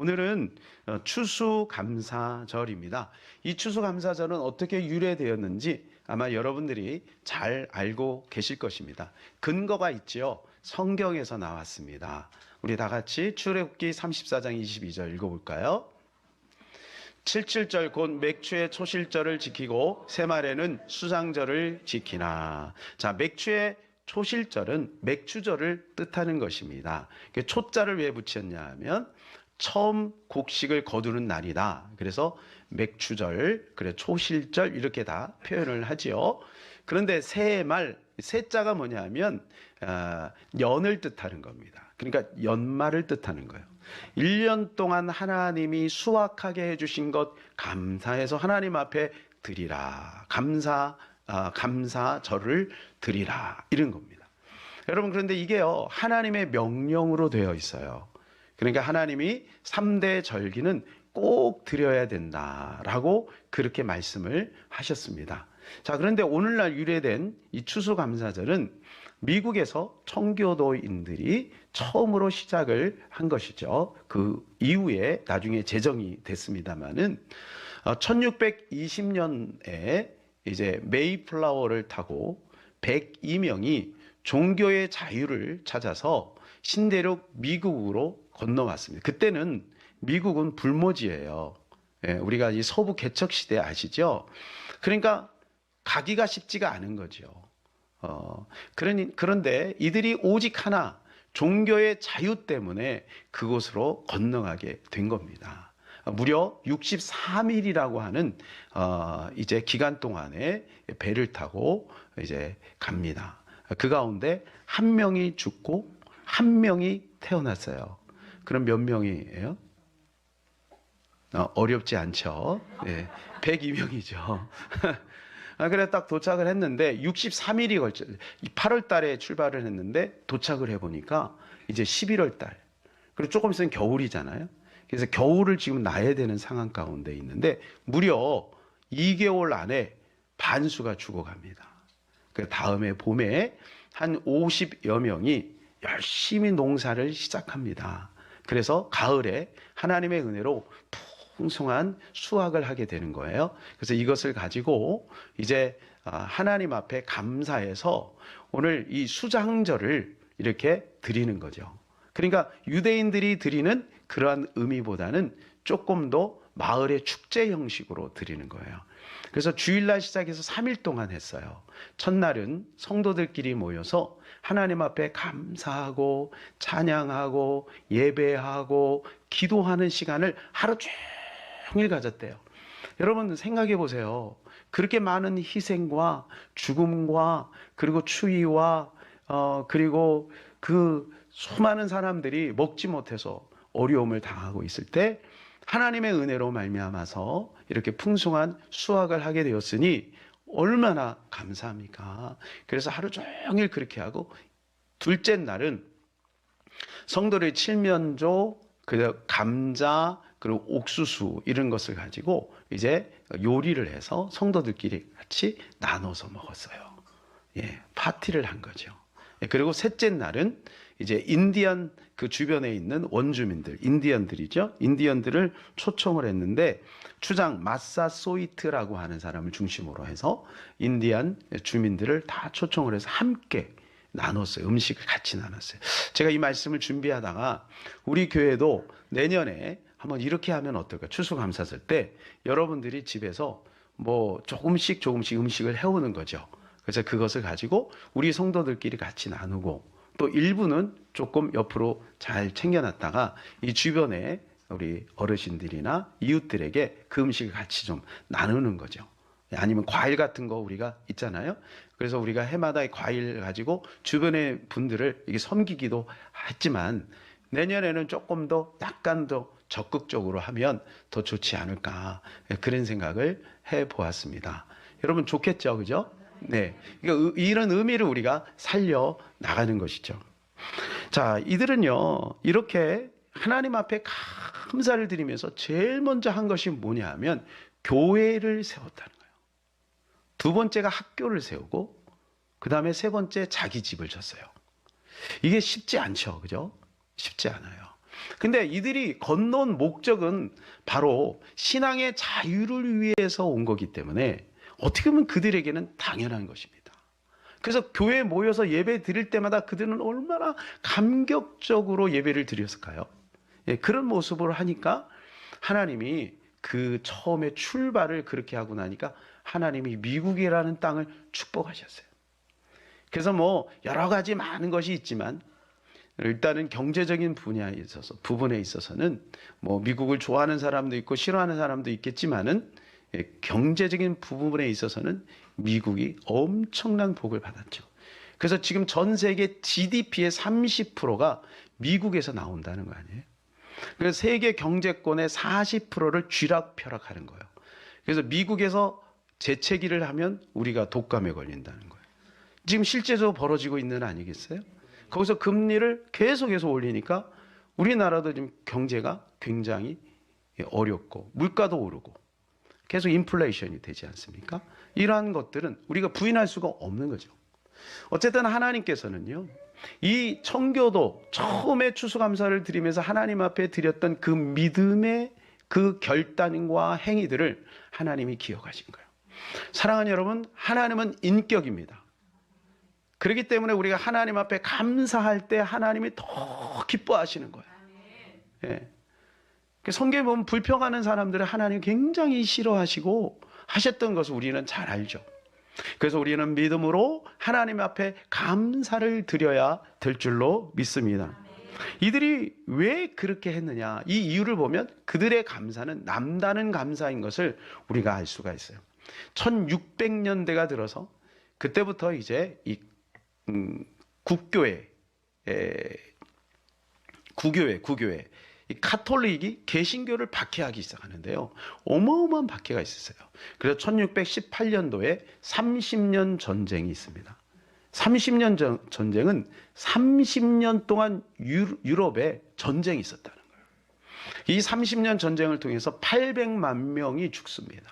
오늘은 추수감사절입니다. 이 추수감사절은 어떻게 유래되었는지 아마 여러분들이 잘 알고 계실 것입니다. 근거가 있지요. 성경에서 나왔습니다. 우리 다 같이 출애굽기 34장 22절 읽어볼까요? 칠칠절 곧 맥추의 초실절을 지키고 새말에는 수상절을 지키나. 자, 맥추의 초실절은 맥추절을 뜻하는 것입니다. 초자를 왜 붙였냐 하면 처음 곡식을 거두는 날이다. 그래서 맥추절, 그래 초실절 이렇게 다 표현을 하지요. 그런데 새말, 새자가 뭐냐면 연을 뜻하는 겁니다. 그러니까 연말을 뜻하는 거예요. 1년 동안 하나님이 수확하게 해주신 것 감사해서 하나님 앞에 드리라. 감사절을 드리라. 이런 겁니다. 여러분, 그런데 이게요, 하나님의 명령으로 되어 있어요. 그러니까 하나님이 3대 절기는 꼭 드려야 된다라고 그렇게 말씀을 하셨습니다. 자, 그런데 오늘날 유래된 이 추수감사절은 미국에서 청교도인들이 처음으로 시작을 한 것이죠. 그 이후에 나중에 제정이 됐습니다만은 1620년에 이제 메이플라워를 타고 102명이 종교의 자유를 찾아서 신대륙 미국으로 건너왔습니다. 그때는 미국은 불모지예요. 우리가 이 서부 개척 시대 아시죠? 그러니까 가기가 쉽지가 않은 거죠. 그런데 이들이 오직 하나 종교의 자유 때문에 그곳으로 건너가게 된 겁니다. 무려 63일이라고 하는 이제 기간 동안에 배를 타고 이제 갑니다. 그 가운데 한 명이 죽고 한 명이 태어났어요. 그럼 몇 명이에요? 어렵지 않죠. 네, 102명이죠. 그래 딱 도착을 했는데 63일이 걸쳐 8월 달에 출발을 했는데 도착을 해보니까 이제 11월 달. 그리고 조금 있으면 겨울이잖아요. 그래서 겨울을 지금 나야 되는 상황 가운데 있는데 무려 2개월 안에 반수가 죽어갑니다. 그 다음에 봄에 한 50여 명이 열심히 농사를 시작합니다. 그래서 가을에 하나님의 은혜로 풍성한 수확을 하게 되는 거예요. 그래서 이것을 가지고 이제 하나님 앞에 감사해서 오늘 이 수장절을 이렇게 드리는 거죠. 그러니까 유대인들이 드리는 그러한 의미보다는 조금 더 마을의 축제 형식으로 드리는 거예요. 그래서 주일날 시작해서 3일 동안 했어요. 첫날은 성도들끼리 모여서 하나님 앞에 감사하고 찬양하고 예배하고 기도하는 시간을 하루 종일 가졌대요. 여러분 생각해 보세요. 그렇게 많은 희생과 죽음과 그리고 추위와 그리고 그 수많은 사람들이 먹지 못해서 어려움을 당하고 있을 때 하나님의 은혜로 말미암아서 이렇게 풍성한 수확을 하게 되었으니 얼마나 감사합니까? 그래서 하루 종일 그렇게 하고 둘째 날은 성도의 칠면조, 그리고 감자, 그리고 옥수수 이런 것을 가지고 이제 요리를 해서 성도들끼리 같이 나눠서 먹었어요. 예, 파티를 한 거죠. 그리고 셋째 날은 이제 인디언 그 주변에 있는 원주민들, 인디언들이죠. 인디언들을 초청을 했는데 추장 마사소이트라고 하는 사람을 중심으로 해서 인디안 주민들을 다 초청을 해서 함께 나눴어요. 음식을 같이 나눴어요. 제가 이 말씀을 준비하다가 우리 교회도 내년에 한번 이렇게 하면 어떨까? 추수감사절 때 여러분들이 집에서 뭐 조금씩 음식을 해오는 거죠. 그래서 그것을 가지고 우리 성도들끼리 같이 나누고 또 일부는 조금 옆으로 잘 챙겨놨다가 이 주변에 우리 어르신들이나 이웃들에게 그 음식을 같이 좀 나누는 거죠. 아니면 과일 같은 거 우리가 있잖아요. 그래서 우리가 해마다 과일 가지고 주변의 분들을 이게 섬기기도 했지만 내년에는 조금 더 약간 더 적극적으로 하면 더 좋지 않을까 그런 생각을 해보았습니다. 여러분 좋겠죠, 그죠? 네, 그러니까 이런 의미를 우리가 살려 나가는 것이죠. 자, 이들은요 이렇게 하나님 앞에 감사를 드리면서 제일 먼저 한 것이 뭐냐 하면 교회를 세웠다는 거예요. 두 번째가 학교를 세우고 그 다음에 세 번째 자기 집을 졌어요. 이게 쉽지 않죠, 그죠? 쉽지 않아요. 근데 이들이 건너온 목적은 바로 신앙의 자유를 위해서 온 거기 때문에 어떻게 보면 그들에게는 당연한 것입니다. 그래서 교회에 모여서 예배 드릴 때마다 그들은 얼마나 감격적으로 예배를 드렸을까요? 예, 그런 모습으로 하니까 하나님이 그 처음에 출발을 그렇게 하고 나니까 하나님이 미국이라는 땅을 축복하셨어요. 그래서 뭐 여러 가지 많은 것이 있지만 일단은 경제적인 분야에 있어서 부분에 있어서는 뭐 미국을 좋아하는 사람도 있고 싫어하는 사람도 있겠지만은 경제적인 부분에 있어서는 미국이 엄청난 복을 받았죠. 그래서 지금 전 세계 GDP의 30%가 미국에서 나온다는 거 아니에요? 그래서 세계 경제권의 40%를 쥐락펴락하는 거예요. 그래서 미국에서 재채기를 하면 우리가 독감에 걸린다는 거예요. 지금 실제적으로 벌어지고 있는 아니겠어요? 거기서 금리를 계속해서 올리니까 우리나라도 지금 경제가 굉장히 어렵고 물가도 오르고 계속 인플레이션이 되지 않습니까? 이러한 것들은 우리가 부인할 수가 없는 거죠. 어쨌든 하나님께서는요, 이 청교도 처음에 추수감사를 드리면서 하나님 앞에 드렸던 그 믿음의 그 결단과 행위들을 하나님이 기억하신 거예요. 사랑하는 여러분, 하나님은 인격입니다. 그렇기 때문에 우리가 하나님 앞에 감사할 때 하나님이 더 기뻐하시는 거예요. 예. 성경에 보면 불평하는 사람들을 하나님 굉장히 싫어하시고 하셨던 것을 우리는 잘 알죠. 그래서 우리는 믿음으로 하나님 앞에 감사를 드려야 될 줄로 믿습니다. 이들이 왜 그렇게 했느냐, 이 이유를 보면 그들의 감사는 남다른 감사인 것을 우리가 알 수가 있어요. 1600년대가 들어서 그때부터 이제 이 국교회, 구교회, 이 카톨릭이 개신교를 박해하기 시작하는데요. 어마어마한 박해가 있었어요. 그래서 1618년도에 30년 전쟁이 있습니다. 30년 전쟁은 30년 동안 유럽에 전쟁이 있었다는 거예요. 이 30년 전쟁을 통해서 800만 명이 죽습니다.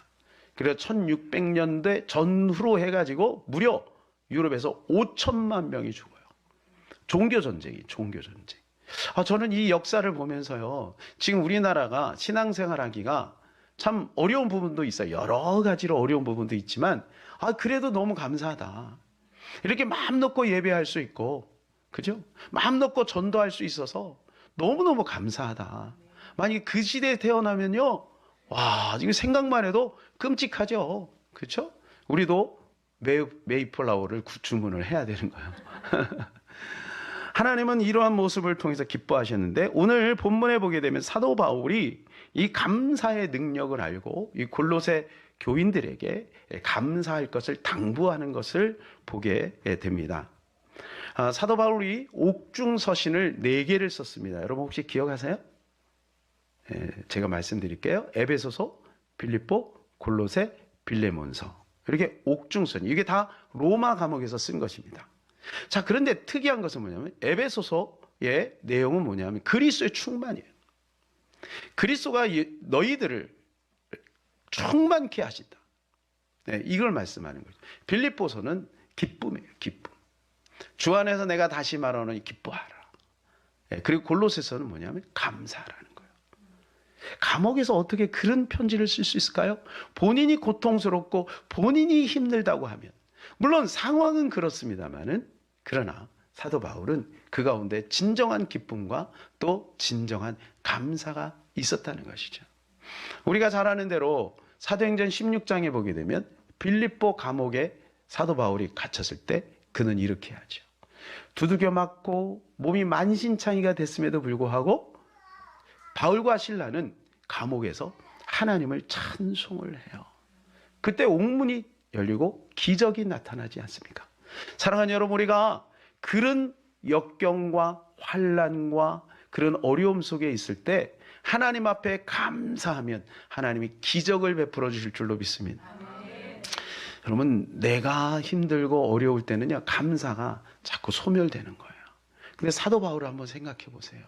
그래서 1600년대 전후로 해가지고 무려 유럽에서 5천만 명이 죽어요. 종교전쟁이 종교전쟁. 저는 이 역사를 보면서요, 지금 우리나라가 신앙생활하기가 참 어려운 부분도 있어요. 여러 가지로 어려운 부분도 있지만 그래도 너무 감사하다. 이렇게 마음 놓고 예배할 수 있고, 그죠? 마음 놓고 전도할 수 있어서 너무너무 감사하다. 만약에 그 시대에 태어나면요, 와, 지금 생각만 해도 끔찍하죠. 그렇죠? 우리도 메이플라워를 주문을 해야 되는 거예요. 하나님은 이러한 모습을 통해서 기뻐하셨는데, 오늘 본문에 보게 되면 사도 바울이 이 감사의 능력을 알고 이 골로새 교인들에게 감사할 것을 당부하는 것을 보게 됩니다. 사도 바울이 옥중서신을 4개를 썼습니다. 여러분 혹시 기억하세요? 제가 말씀드릴게요. 에베소서, 빌립보, 골로새, 빌레몬서. 이렇게 옥중서신, 이게 다 로마 감옥에서 쓴 것입니다. 자, 그런데 특이한 것은 뭐냐면 에베소서의 내용은 뭐냐면 그리스도의 충만이에요. 그리스도가 너희들을 충만케 하신다. 이걸 말씀하는 거죠. 빌립보서는 기쁨이에요. 기쁨. 주 안에서 내가 다시 말하노니 기뻐하라. 그리고 골로새서는 뭐냐면 감사하라는 거예요. 감옥에서 어떻게 그런 편지를 쓸 수 있을까요? 본인이 고통스럽고 본인이 힘들다고 하면, 물론 상황은 그렇습니다만은, 그러나 사도 바울은 그 가운데 진정한 기쁨과 또 진정한 감사가 있었다는 것이죠. 우리가 잘 아는 대로 사도행전 16장에 보게 되면 빌립보 감옥에 사도 바울이 갇혔을 때 그는 이렇게 하죠. 두들겨 맞고 몸이 만신창이가 됐음에도 불구하고 바울과 실라는 감옥에서 하나님을 찬송을 해요. 그때 옥문이 열리고 기적이 나타나지 않습니까? 사랑하는 여러분, 우리가 그런 역경과 환난과 그런 어려움 속에 있을 때 하나님 앞에 감사하면 하나님이 기적을 베풀어 주실 줄로 믿습니다. 여러분, 내가 힘들고 어려울 때는요, 감사가 자꾸 소멸되는 거예요. 근데 사도 바울을 한번 생각해 보세요.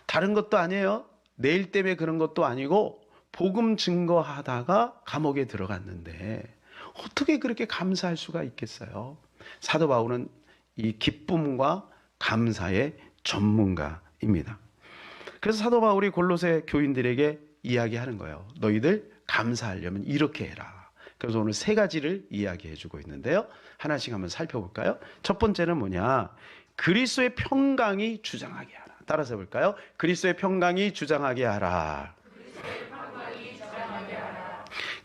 다른 것도 아니에요. 내일 때문에 그런 것도 아니고 복음 증거하다가 감옥에 들어갔는데 어떻게 그렇게 감사할 수가 있겠어요? 사도 바울은 이 기쁨과 감사의 전문가입니다. 그래서 사도 바울이 골로새 교인들에게 이야기하는 거예요. 너희들 감사하려면 이렇게 해라. 그래서 오늘 세 가지를 이야기해 주고 있는데요. 하나씩 한번 살펴볼까요? 첫 번째는 뭐냐? 그리스도의 평강이 주장하게 하라. 따라서 해볼까요? 그리스도의 평강이 주장하게 하라.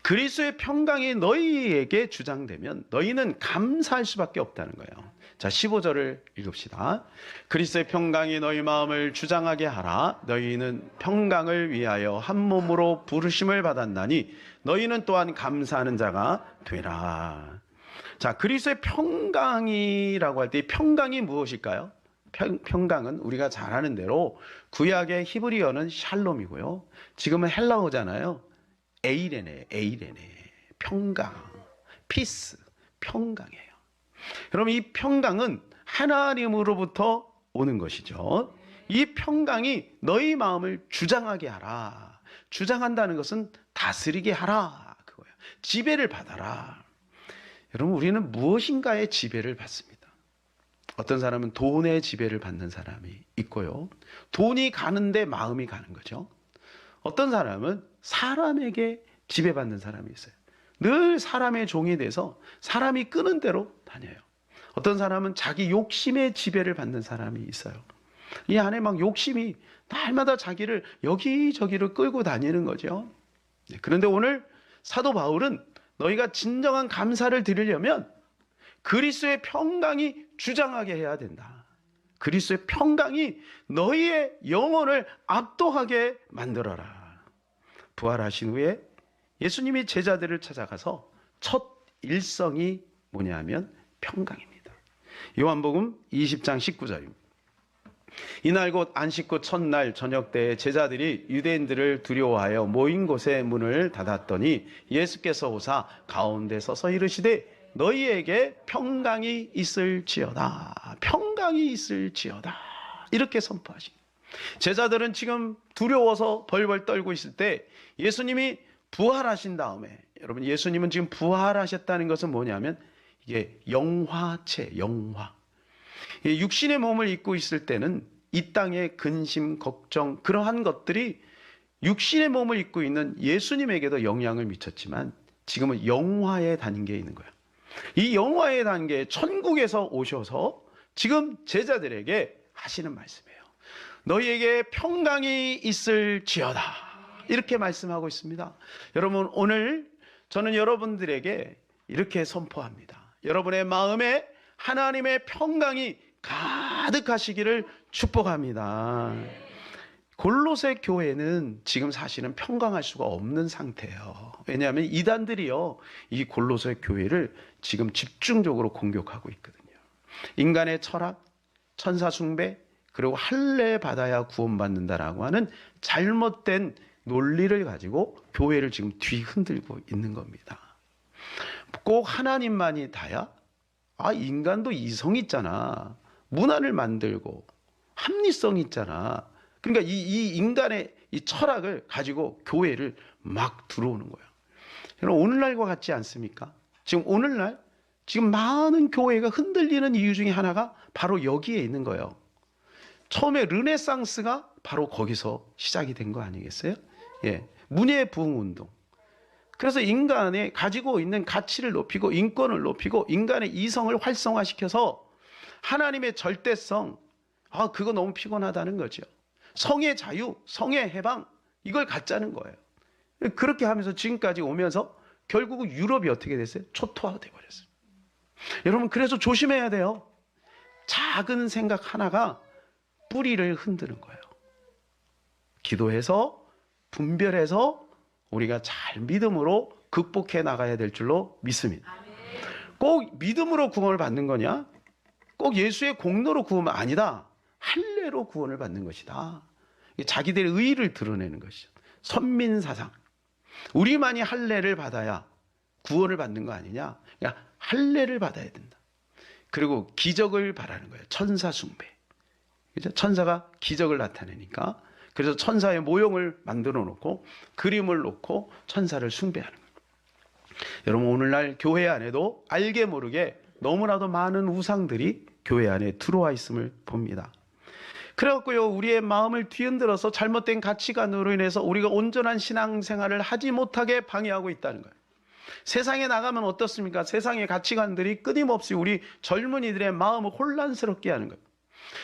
그리스도의 평강이 너희에게 주장되면 너희는 감사할 수밖에 없다는 거예요. 자, 15절을 읽읍시다. 그리스도의 평강이 너희 마음을 주장하게 하라. 너희는 평강을 위하여 한 몸으로 부르심을 받았나니 너희는 또한 감사하는 자가 되라. 자, 그리스도의 평강이라고 할 때 이 평강이 무엇일까요? 평강은 우리가 잘 아는 대로 구약의 히브리어는 샬롬이고요. 지금은 헬라어잖아요. 에이레네, 평강, 피스, 평강이에요. 그럼 이 평강은 하나님으로부터 오는 것이죠. 이 평강이 너희 마음을 주장하게 하라. 주장한다는 것은 다스리게 하라. 그거예요. 지배를 받아라. 여러분, 우리는 무엇인가의 지배를 받습니다. 어떤 사람은 돈의 지배를 받는 사람이 있고요. 돈이 가는데 마음이 가는 거죠. 어떤 사람은 사람에게 지배받는 사람이 있어요. 늘 사람의 종이 돼서 사람이 끄는 대로 다녀요. 어떤 사람은 자기 욕심의 지배를 받는 사람이 있어요. 이 안에 막 욕심이 날마다 자기를 여기저기로 끌고 다니는 거죠. 그런데 오늘 사도 바울은 너희가 진정한 감사를 드리려면 그리스도의 평강이 주장하게 해야 된다. 그리스도의 평강이 너희의 영혼을 압도하게 만들어라. 부활하신 후에 예수님이 제자들을 찾아가서 첫 일성이 뭐냐면 평강입니다. 요한복음 20장 19절입니다. 이날 곧 안식 후 첫날 저녁 때에 제자들이 유대인들을 두려워하여 모인 곳에 문을 닫았더니 예수께서 오사 가운데 서서 이르시되 너희에게 평강이 있을지어다. 평강이 있을지어다. 이렇게 선포하십니다. 제자들은 지금 두려워서 벌벌 떨고 있을 때 예수님이 부활하신 다음에, 여러분, 예수님은 지금 부활하셨다는 것은 뭐냐면 이게 영화체, 영화. 육신의 몸을 입고 있을 때는 이 땅의 근심, 걱정, 그러한 것들이 육신의 몸을 입고 있는 예수님에게도 영향을 미쳤지만 지금은 영화의 단계에 있는 거예요. 이 영화의 단계에 천국에서 오셔서 지금 제자들에게 하시는 말씀이에요. 너희에게 평강이 있을지어다. 이렇게 말씀하고 있습니다. 여러분, 오늘 저는 여러분들에게 이렇게 선포합니다. 여러분의 마음에 하나님의 평강이 가득하시기를 축복합니다. 골로새 교회는 지금 사실은 평강할 수가 없는 상태예요. 왜냐하면 이단들이요, 이 골로새 교회를 지금 집중적으로 공격하고 있거든요. 인간의 철학, 천사 숭배, 그리고 할례 받아야 구원받는다라고 하는 잘못된 논리를 가지고 교회를 지금 뒤흔들고 있는 겁니다. 꼭 하나님만이 다야? 인간도 이성 있잖아. 문화를 만들고 합리성 있잖아. 그러니까 이 인간의 이 철학을 가지고 교회를 막 들어오는 거예요. 여러분, 오늘날과 같지 않습니까? 지금 오늘날 지금 많은 교회가 흔들리는 이유 중에 하나가 바로 여기에 있는 거예요. 처음에 르네상스가 바로 거기서 시작이 된 거 아니겠어요? 예, 문예 부흥 운동. 그래서 인간의 가지고 있는 가치를 높이고 인권을 높이고 인간의 이성을 활성화시켜서 하나님의 절대성, 그거 너무 피곤하다는 거죠. 성의 자유, 성의 해방, 이걸 갖자는 거예요. 그렇게 하면서 지금까지 오면서 결국은 유럽이 어떻게 됐어요? 초토화돼 버렸어요. 여러분, 그래서 조심해야 돼요. 작은 생각 하나가 뿌리를 흔드는 거예요. 기도해서 분별해서 우리가 잘 믿음으로 극복해 나가야 될 줄로 믿습니다. 꼭 믿음으로 구원을 받는 거냐? 꼭 예수의 공로로 구원은 아니다. 할례로 구원을 받는 것이다. 자기들의 의의를 드러내는 것이죠. 선민사상. 우리만이 할례를 받아야 구원을 받는 거 아니냐? 그러니까 할례를 받아야 된다. 그리고 기적을 바라는 거예요. 천사 숭배. 그죠? 천사가 기적을 나타내니까. 그래서 천사의 모형을 만들어 놓고 그림을 놓고 천사를 숭배하는 거예요. 여러분, 오늘날 교회 안에도 알게 모르게 너무나도 많은 우상들이 교회 안에 들어와 있음을 봅니다. 그래갖고요, 우리의 마음을 뒤흔들어서 잘못된 가치관으로 인해서 우리가 온전한 신앙생활을 하지 못하게 방해하고 있다는 거예요. 세상에 나가면 어떻습니까? 세상의 가치관들이 끊임없이 우리 젊은이들의 마음을 혼란스럽게 하는 거예요.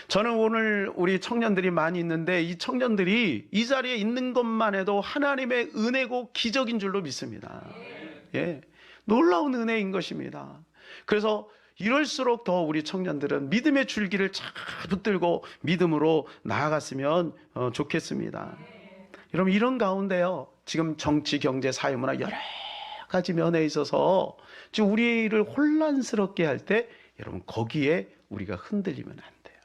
저는 오늘 우리 청년들이 많이 있는데 이 청년들이 이 자리에 있는 것만 해도 하나님의 은혜고 기적인 줄로 믿습니다. 예, 놀라운 은혜인 것입니다. 그래서 이럴수록 더 우리 청년들은 믿음의 줄기를 잘 붙들고 믿음으로 나아갔으면 좋겠습니다. 여러분, 이런 가운데요, 지금 정치, 경제, 사회문화 여러 가지 면에 있어서 지금 우리를 혼란스럽게 할 때 여러분, 거기에 우리가 흔들리면 안 돼요.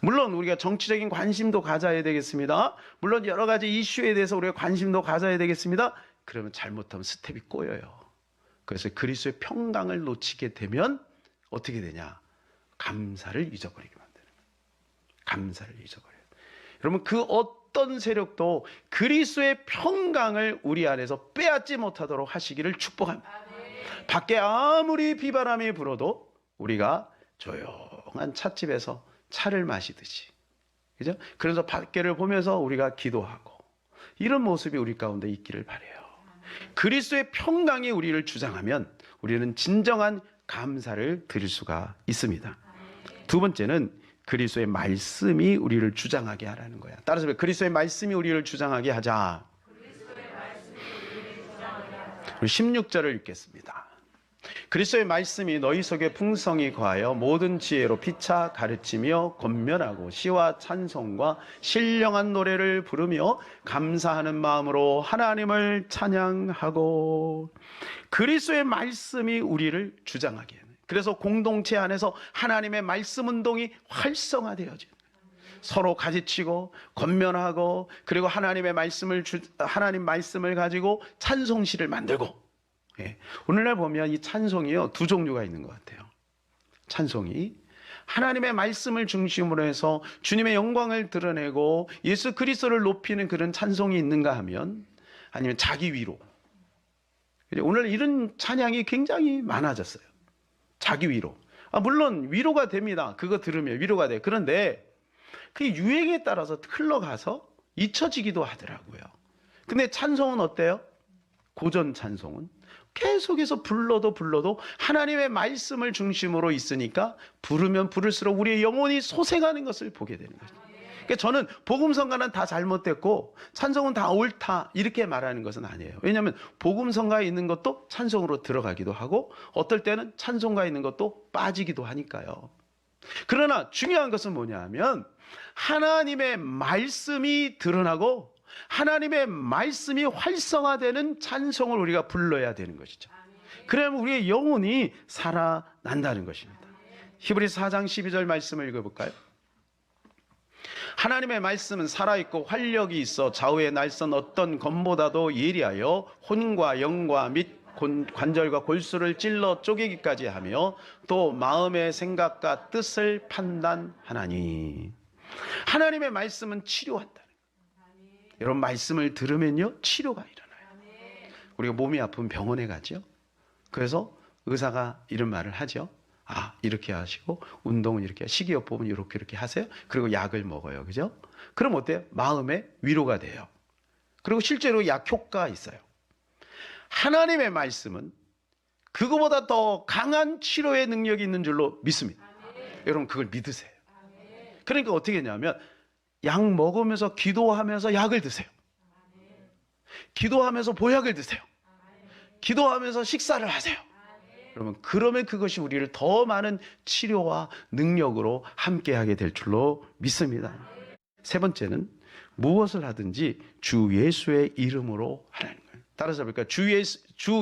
물론 우리가 정치적인 관심도 가져야 되겠습니다. 물론 여러 가지 이슈에 대해서 우리가 관심도 가져야 되겠습니다. 그러면 잘못하면 스텝이 꼬여요. 그래서 그리스도의 평강을 놓치게 되면 어떻게 되냐? 감사를 잊어버리게 만드는 거예요. 감사를 잊어버려요. 여러분, 그 어떤 세력도 그리스도의 평강을 우리 안에서 빼앗지 못하도록 하시기를 축복합니다. 밖에 아무리 비바람이 불어도 우리가 조용한 찻집에서 차를 마시듯이, 그죠? 그래서 밖에를 보면서 우리가 기도하고 이런 모습이 우리 가운데 있기를 바라요. 그리스도의 평강이 우리를 주장하면 우리는 진정한 감사를 드릴 수가 있습니다. 두 번째는 그리스도의 말씀이 우리를 주장하게 하라는 거야. 따라서 그리스도의 말씀이 우리를 주장하게 하자. 우리 16절을 읽겠습니다. 그리스도의 말씀이 너희 속에 풍성히 거하여 모든 지혜로 피차 가르치며 권면하고 시와 찬송과 신령한 노래를 부르며 감사하는 마음으로 하나님을 찬양하고. 그리스도의 말씀이 우리를 주장하게 해요. 그래서 공동체 안에서 하나님의 말씀 운동이 활성화되어져요. 서로 가지치고 권면하고, 그리고 하나님 말씀을 가지고 찬송시를 만들고. 예. 오늘날 보면 이 찬송이요, 두 종류가 있는 것 같아요. 찬송이 하나님의 말씀을 중심으로 해서 주님의 영광을 드러내고 예수 그리스도를 높이는 그런 찬송이 있는가 하면, 아니면 자기 위로. 오늘 이런 찬양이 굉장히 많아졌어요. 자기 위로. 물론 위로가 됩니다. 그거 들으면 위로가 돼요. 그런데 그게 유행에 따라서 흘러가서 잊혀지기도 하더라고요. 근데 찬송은 어때요? 고전 찬송은 계속해서 불러도 하나님의 말씀을 중심으로 있으니까 부르면 부를수록 우리의 영혼이 솟아가는 것을 보게 되는 거죠. 그러니까 저는 복음성가는 다 잘못됐고 찬송은 다 옳다 이렇게 말하는 것은 아니에요. 왜냐하면 복음성가에 있는 것도 찬송으로 들어가기도 하고 어떨 때는 찬송가에 있는 것도 빠지기도 하니까요. 그러나 중요한 것은 뭐냐 하면 하나님의 말씀이 드러나고 하나님의 말씀이 활성화되는 찬송을 우리가 불러야 되는 것이죠. 그러면 우리의 영혼이 살아난다는 것입니다. 히브리서 4장 12절 말씀을 읽어볼까요? 하나님의 말씀은 살아있고 활력이 있어 좌우의 날선 어떤 검보다도 예리하여 혼과 영과 및 관절과 골수를 찔러 쪼개기까지 하며 또 마음의 생각과 뜻을 판단하나니. 하나님의 말씀은 치료한다. 여러분, 말씀을 들으면요 치료가 일어나요. 우리가 몸이 아프면 병원에 가죠. 그래서 의사가 이런 말을 하죠. 이렇게 하시고 운동은 이렇게, 식이요법은 이렇게 하세요. 그리고 약을 먹어요. 그죠? 그럼 어때요? 마음의 위로가 돼요. 그리고 실제로 약 효과가 있어요. 하나님의 말씀은 그거보다 더 강한 치료의 능력이 있는 줄로 믿습니다. 여러분, 그걸 믿으세요. 그러니까 어떻게 했냐면 약 먹으면서 기도하면서 약을 드세요. 기도하면서 보약을 드세요. 기도하면서 식사를 하세요. 여러분, 그러면 그것이 우리를 더 많은 치료와 능력으로 함께하게 될 줄로 믿습니다. 세 번째는 무엇을 하든지 주 예수의 이름으로 하라는 거예요. 따라서 볼까요? 주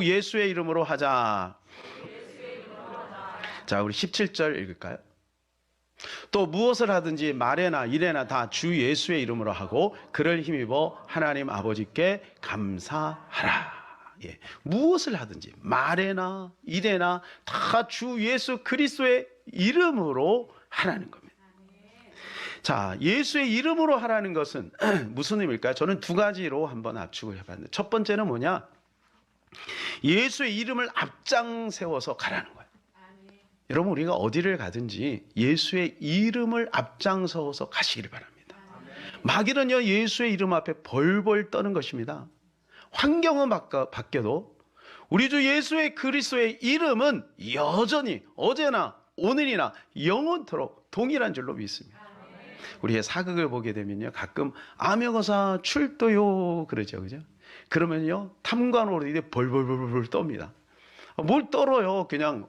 예수의 이름으로 하자. 자, 우리 17절 읽을까요? 또 무엇을 하든지 말에나 일에나 다 주 예수의 이름으로 하고 그를 힘입어 하나님 아버지께 감사하라. 예, 무엇을 하든지 말에나 일에나 다 주 예수 그리스도의 이름으로 하라는 겁니다. 자, 예수의 이름으로 하라는 것은 무슨 의미일까요? 저는 두 가지로 한번 압축을 해봤는데, 첫 번째는 뭐냐? 예수의 이름을 앞장 세워서 가라는 거예요. 여러분, 우리가 어디를 가든지 예수의 이름을 앞장서서 가시기를 바랍니다. 마귀는요, 예수의 이름 앞에 벌벌 떠는 것입니다. 환경은 바뀌어도 우리 주 예수의 그리스도의 이름은 여전히 어제나 오늘이나 영원토록 동일한 줄로 믿습니다. 우리의 사극을 보게 되면요, 가끔 암여거사 출도요 그러죠, 그죠? 그러면요, 탐관오리들이 벌벌벌벌 떱니다. 뭘 떨어요? 그냥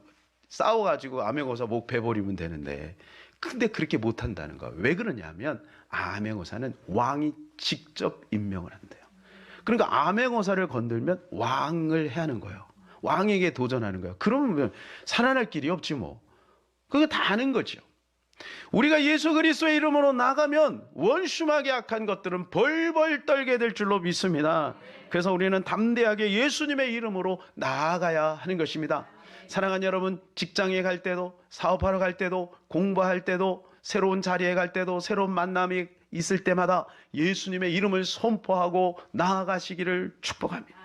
싸워가지고 암여거사 목 베버리면 되는데. 근데 그렇게 못한다는 거예요. 왜 그러냐면 암행어사는 왕이 직접 임명을 한대요. 그러니까 암행어사를 건들면 왕을 해야 하는 거예요. 왕에게 도전하는 거예요. 그러면 살아날 길이 없지 뭐. 그거 다 아는 거죠. 우리가 예수 그리스도의 이름으로 나가면 원수마귀 악한 것들은 벌벌 떨게 될 줄로 믿습니다. 그래서 우리는 담대하게 예수님의 이름으로 나아가야 하는 것입니다. 사랑하는 여러분, 직장에 갈 때도, 사업하러 갈 때도, 공부할 때도, 새로운 자리에 갈 때도, 새로운 만남이 있을 때마다 예수님의 이름을 선포하고 나아가시기를 축복합니다.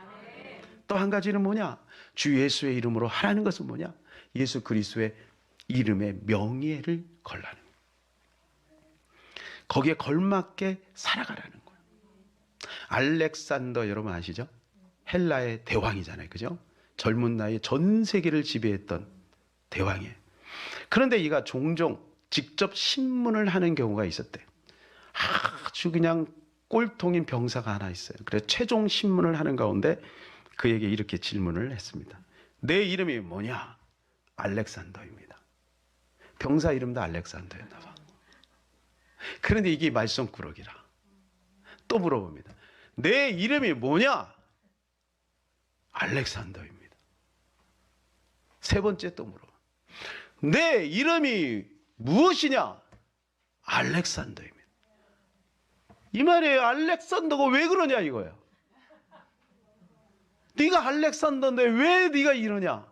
또 한 가지는 뭐냐? 주 예수의 이름으로 하라는 것은 뭐냐? 예수 그리스도의 이름의 명예를 걸라는 거예요. 거기에 걸맞게 살아가라는 거예요. 알렉산더 여러분 아시죠? 헬라의 대왕이잖아요, 그죠? 젊은 나이에 전 세계를 지배했던 대왕이에요. 그런데 이가 종종 직접 신문을 하는 경우가 있었대요. 아주 그냥 꼴통인 병사가 하나 있어요. 그래서 최종 신문을 하는 가운데 그에게 이렇게 질문을 했습니다. 내 이름이 뭐냐? 알렉산더입니다. 병사 이름도 알렉산더였나 봐. 그런데 이게 말썽꾸러기라. 또 물어봅니다. 내 이름이 뭐냐? 알렉산더입니다. 세 번째 또 물어봐. 내 이름이 무엇이냐? 알렉산더입니다. 이 말이에요. 알렉산더가 왜 그러냐 이거예요. 네가 알렉산더인데 왜 네가 이러냐?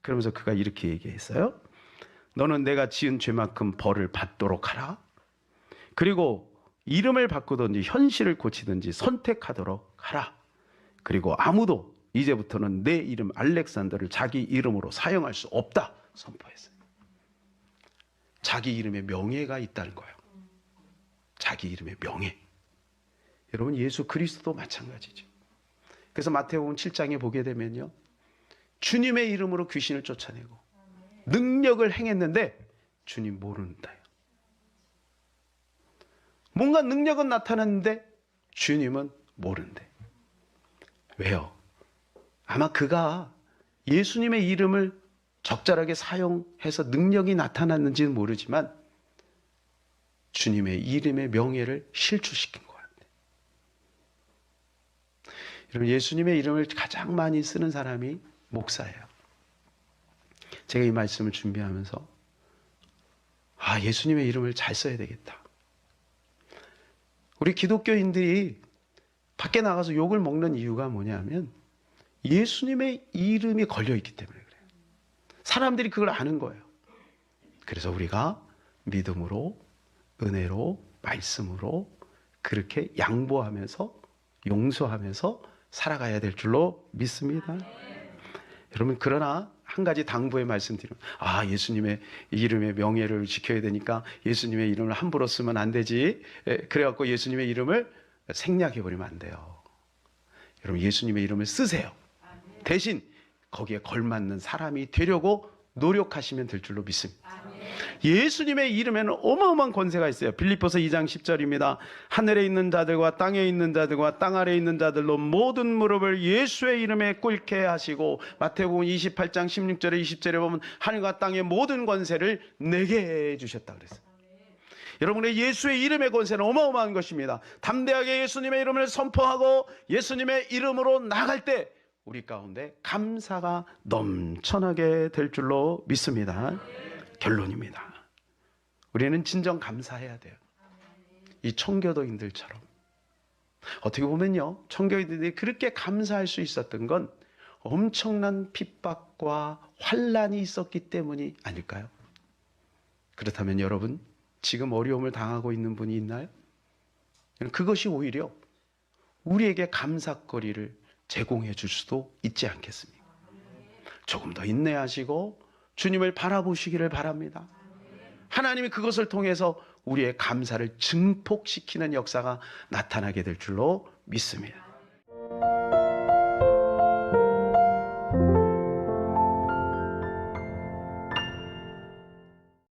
그러면서 그가 이렇게 얘기했어요. 너는 내가 지은 죄만큼 벌을 받도록 하라. 그리고 이름을 바꾸든지 현실을 고치든지 선택하도록 하라. 그리고 아무도 이제부터는 내 이름 알렉산더를 자기 이름으로 사용할 수 없다 선포했어요. 자기 이름에 명예가 있다는 거예요. 자기 이름의 명예. 여러분, 예수 그리스도도 마찬가지죠. 그래서 마태복음 7장에 보게 되면요, 주님의 이름으로 귀신을 쫓아내고 능력을 행했는데 주님 모른다요. 뭔가 능력은 나타났는데 주님은 모른대. 왜요? 아마 그가 예수님의 이름을 적절하게 사용해서 능력이 나타났는지는 모르지만 주님의 이름의 명예를 실추시킨 것 같아요. 여러분, 예수님의 이름을 가장 많이 쓰는 사람이 목사예요. 제가 이 말씀을 준비하면서 예수님의 이름을 잘 써야 되겠다. 우리 기독교인들이 밖에 나가서 욕을 먹는 이유가 뭐냐면 예수님의 이름이 걸려있기 때문에 그래요. 사람들이 그걸 아는 거예요. 그래서 우리가 믿음으로, 은혜로, 말씀으로 그렇게 양보하면서 용서하면서 살아가야 될 줄로 믿습니다. 여러분, 그러나 한 가지 당부의 말씀드리면 예수님의 이름의 명예를 지켜야 되니까 예수님의 이름을 함부로 쓰면 안 되지. 그래갖고 예수님의 이름을 생략해버리면 안 돼요. 여러분, 예수님의 이름을 쓰세요. 대신 거기에 걸맞는 사람이 되려고 노력하시면 될 줄로 믿습니다. 예수님의 이름에는 어마어마한 권세가 있어요. 빌립보서 2장 10절입니다. 하늘에 있는 자들과 땅에 있는 자들과 땅 아래에 있는 자들로 모든 무릎을 예수의 이름에 꿇게 하시고, 마태복음 28장 16절에 20절에 보면 하늘과 땅의 모든 권세를 내게 주셨다 그랬어요. 여러분의 예수의 이름의 권세는 어마어마한 것입니다. 담대하게 예수님의 이름을 선포하고 예수님의 이름으로 나갈 때 우리 가운데 감사가 넘쳐나게 될 줄로 믿습니다. 결론입니다. 우리는 진정 감사해야 돼요. 이 청교도인들처럼. 어떻게 보면요, 청교도인들이 그렇게 감사할 수 있었던 건 엄청난 핍박과 환난이 있었기 때문이 아닐까요? 그렇다면 여러분, 지금 어려움을 당하고 있는 분이 있나요? 그것이 오히려 우리에게 감사거리를 제공해 줄 수도 있지 않겠습니까? 조금 더 인내하시고 주님을 바라보시기를 바랍니다. 하나님이 그것을 통해서 우리의 감사를 증폭시키는 역사가 나타나게 될 줄로 믿습니다.